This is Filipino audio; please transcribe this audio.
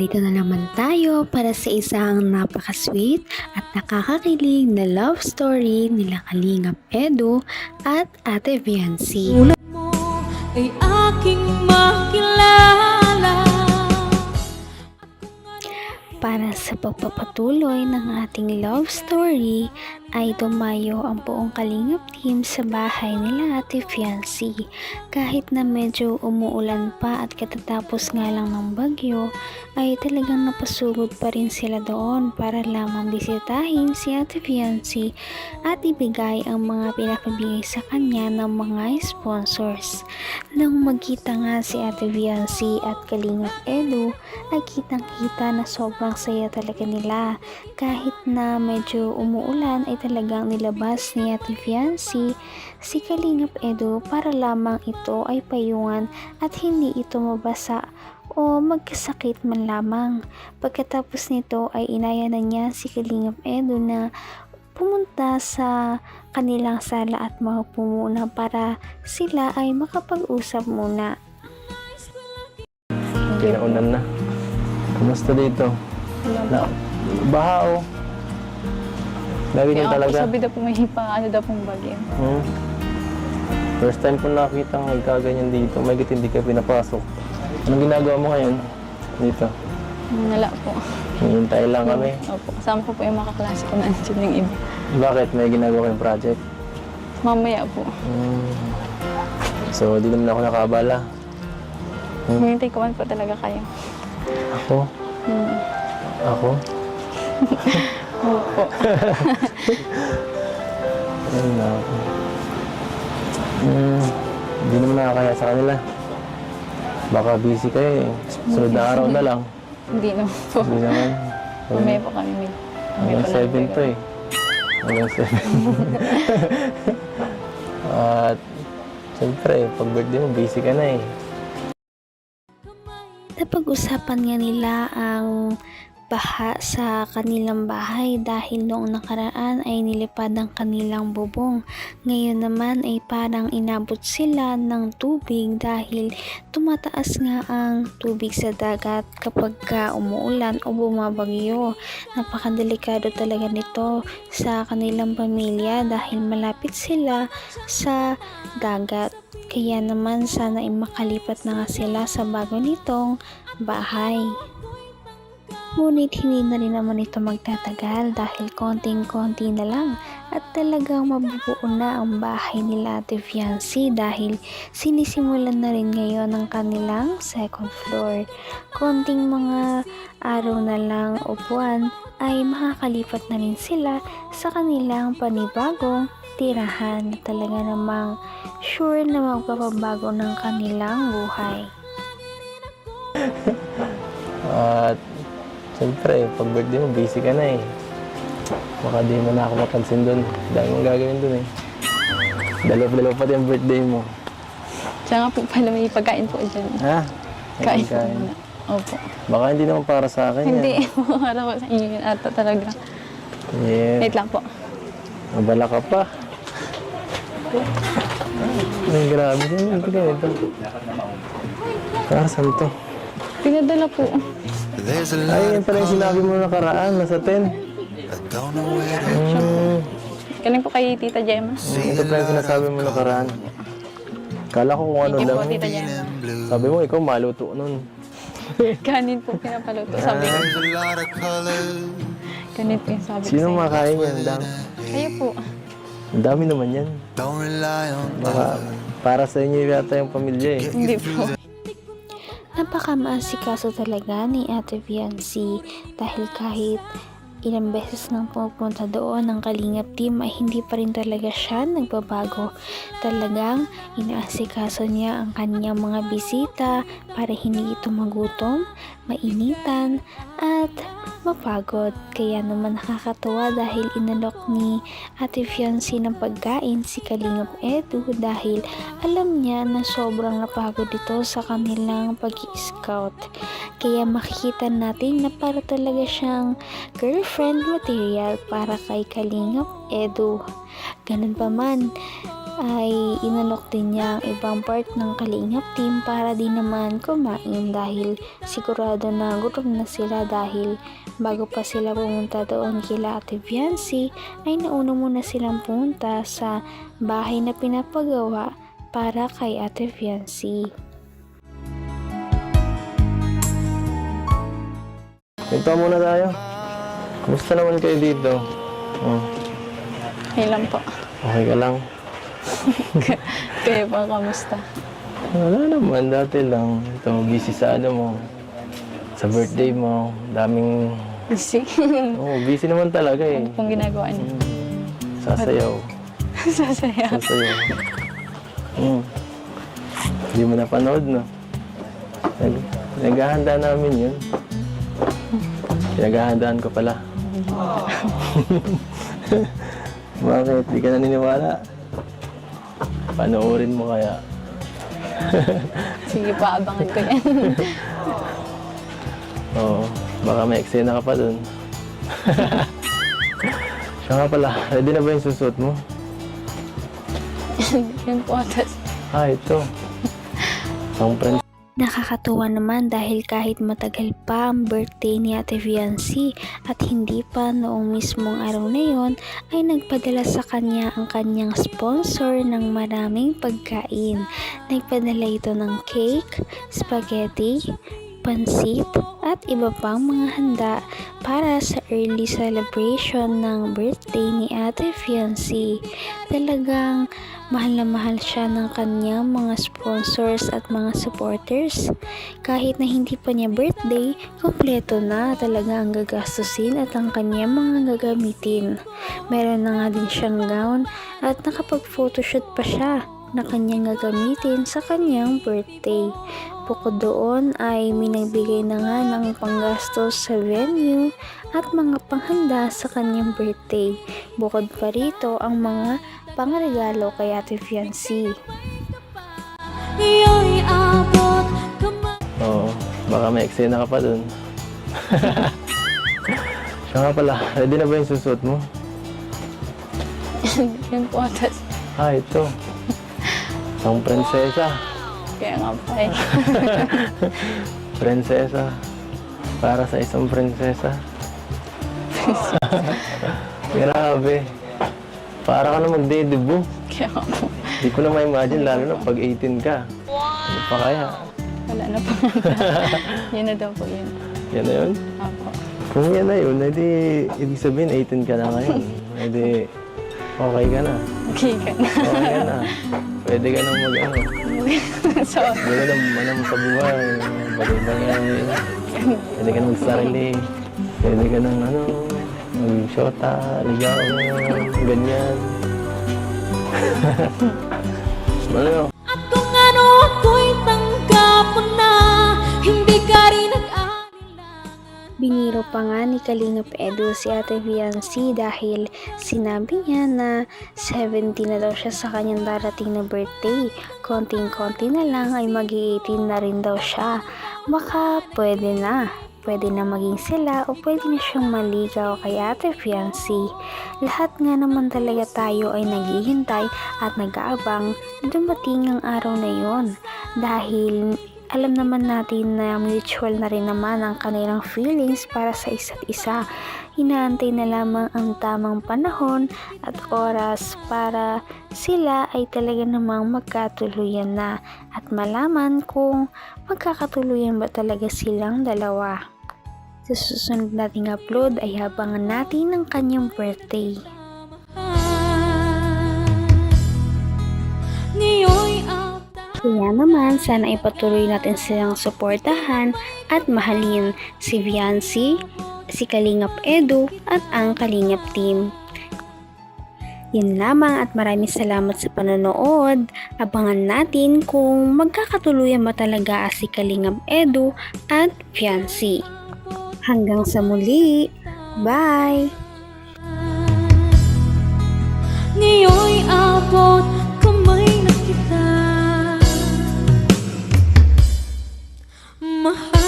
narito na naman tayo para sa isang napaka-sweet at nakakakilig na love story nila Kalingap Edu at Ate Viancy. Tulad mo ay aking makilala. Para sa pagpapatuloy ng ating love story ay dumayo ang buong Kalingap team sa bahay nila Ate Viancy. Kahit na medyo umuulan pa at katatapos nga lang ng bagyo ay talagang napasugod pa rin sila doon para lamang bisitahin si Ate Viancy at ibigay ang mga pinapabigay sa kanya ng mga sponsors. Nang magkita nga si Ate Viancy at Kalingap Edu ay kitang-kita na sobrang saya talaga nila. Kahit na medyo umuulan ay talagang nilabas ni Ate Viancy si Kalingap Edu para lamang ito ay payungan at hindi ito mabasa o magkasakit man lamang. Pagkatapos nito ay inaya na niya si Kalingap Edu na pumunta sa kanilang sala at maupo muna para sila ay makapag-usap muna. Kinaunan na. Kumusta dito? Na, baha o. Lagi Kaya din ako talaga. sabi daw po may ano daw pong bagyo. First time ko nakita ng magkaganyan dito. May hindi ka pinapasok. Anong ginagawa mo ngayon? Dito. Wala po. Hinihintay lang kami. Opo. Kasama ko po yung mga kaklase ko na andyan yung iba. Bakit? May ginagawa kayong project? Mamaya po. So, di naman ako nakabala. Hinintay ko man po talaga kayo. Ako? Ako? Opo. Ayun na ako. Hindi naman nakakaya sa kanila. Baka busy kayo eh. Sunod na araw na lang. Hindi naman po. Hindi naman. Mamaya po kami. Hanggang 7 to eh. Hanggang 7. At siyempre, pag birthday mo, busy ka na eh. Napag-usapan nga nila ang baha sa kanilang bahay dahil noong nakaraan ay nilipad ang kanilang bubong. Ngayon naman ay parang inabot sila ng tubig dahil tumataas nga ang tubig sa dagat kapag umuulan o bumabagyo. Napakadelikado talaga nito sa kanilang pamilya dahil malapit sila sa dagat. Kaya naman sana ay makalipat na nga sila sa bago nitong bahay. Ngunit hindi na rin naman ito magtatagal dahil konting-konti na lang at talagang mabubuo na ang bahay nila Ate Viancy dahil sinisimulan na rin ngayon ang kanilang second floor. Konting mga araw na lang o buwan ay makakalipat na rin sila sa kanilang panibagong tirahan na talaga namang sure na magpapabago ng kanilang buhay. At siyempre, pag birthday mo, busy ka na eh. Baka di mo na ako mapansin doon. Dahil mong gagawin doon eh. Dalaw-dalaw pati ang birthday mo. Siya nga po pala may pagkain po dyan. Ha? Kain po muna. Opo. Baka hindi naman para sa akin Hindi yan. po. Para po sa inyo yun ata talaga. Yeah. Wait lang po. Mabala ka pa. Ay, grabe din. Hindi ka ito. Para saan to? Pinadala po. Ay, yan pala yung sinabi mo nakaraan. Nasa 10. Galing po kay Tita Gemma. Ito pala yung sinasabi mo nakaraan. Kala ko kung ano Thank you lang. po, Tita Gemma. Sabi mo, ikaw maluto nun. Kanin po pinapaluto. Sabi ko. Kanin po yung sabi ko Sino sa'yo. makain yan? Dami. Kayo po. Ang dami naman yan. Baka para sa inyo yata yung pamilya eh. Hindi po. Napakamaasikaso talaga ni Ate Viancy dahil kahit ilang beses nang pupunta doon ng Kalingap team ay hindi pa rin talaga siya nagbabago. Talagang inaasikaso niya ang kanyang mga bisita para hindi ito magutom, mainitan at mapagod. Kaya naman nakakatawa dahil inalok ni Ate Viancy ng pagkain si Kalingap Edu dahil alam niya na sobrang napagod ito sa kanilang pag-i-scout. Kaya makikita natin na para talaga siyang girlfriend material para kay Kalingap Edu. Ganun pa man, ay inalok din niya ang ibang part ng Kalingap team para din naman kumain dahil sigurado na gutom na sila dahil bago pa sila pumunta doon kila Ate Viancy ay nauna muna silang pumunta sa bahay na pinapagawa para kay Ate Viancy. Ito muna tayo. Kumusta naman kayo dito? Oh, Okay lang po. okay ka lang? Kaya po, kamusta? Wala naman, dati lang. Ito, busy sa ano mo. Sa birthday mo. Daming... Busy. busy naman talaga eh. Ano pong ginagawa niyo? Sasayaw. Sasaya. Sasayaw. Hindi mo napanood, no? Naghahanda namin yun. Pinaghahandaan ko pala. Bakit? Di ka naniniwala? Panoorin mo kaya. Sige pa, abangan ko yan. Oo, baka may eksena ka pa dun. Siya nga pala, ready na ba yung susuot mo? Yun po, tas Ito. Ang friend. Nakakatuwa naman dahil kahit matagal pa ang birthday ni Ate Viancy at hindi pa noong mismong araw na yon ay nagpadala sa kanya ang kanyang sponsor ng maraming pagkain. Nagpadala ito ng cake, spaghetti, pansit at iba pang mga handa para sa early celebration ng birthday ni Ate Viancy. Talagang mahal na mahal siya ng kanyang mga sponsors at mga supporters. Kahit na hindi pa niya birthday, kompleto na talaga ang gagastusin at ang kanyang mga gagamitin. Meron na nga din siyang gown at nakapag-photoshoot pa siya na kanyang gagamitin sa kanyang birthday. Bukod doon ay minagbigay na nga ng panggastos sa venue at mga panghanda sa kanyang birthday. Bukod pa rito ang mga pangregalo kay Ate Viancy. Iyo'y abot kamay. Oo, baka may eksena ka pa dun. Siya nga pala, ready na ba yung susuot mo? yun po, tas Ito. Ang prinsesa. kaya nga po eh. Prinsesa. Para sa isang prinsesa. Grabe. Para ka na magde-debut. Kaya nga po. Hindi ko na ma-imagine, lalo na pag 18 ka. Ano pa kaya? Wala na po. Yun na daw po yun. Yan na yun? Opo. Kung yan na yun, edi ibig sabihin 18 ka na ngayon. Edi okay ka na. Okay ka na. Okay ka na. Pwede ka nang mag-ano. So, Pwede ka nang sa buhay. Bagay-bagay. Pwede ka nang magsarili. Pwede ka nang mag-shota, ligaw, ganyan. Ano? At kung ano ako'y tanggap mo na, hindi ka rin nag-anilangan. Biniro pa nga ni Kalingap Edu si Ate Viancy dahil sinabi niya na 70 na daw siya sa kanyang darating na birthday. Konting-konti na lang ay mag-18 na rin daw siya. Baka pwede na. Pwede na maging sila o pwede na siyang maligaw kay Ate Viancy. Lahat nga naman talaga tayo ay naghihintay at nag-aabang na dumating ang araw na yon. Dahil alam naman natin na mutual na rin naman ang kanilang feelings para sa isa't isa. Inaantay na lamang ang tamang panahon at oras para sila ay talaga namang magkatuluyan na at malaman kung magkakatuluyan ba talaga silang dalawa. Sa susunod nating upload ay habangan natin ang kanyang birthday. Niyo'y abot. Kaya naman, sana ipatuloy natin silang suportahan at mahalin si Viancy, si Kalingap Edu at ang Kalingap team. Yun lamang at maraming salamat sa panonood. Abangan natin kung magkakatuluyan ba talaga si Kalingap Edu at Viancy. Hanggang sa muli. Bye! Niyo'y abot kamay na kita. Mahal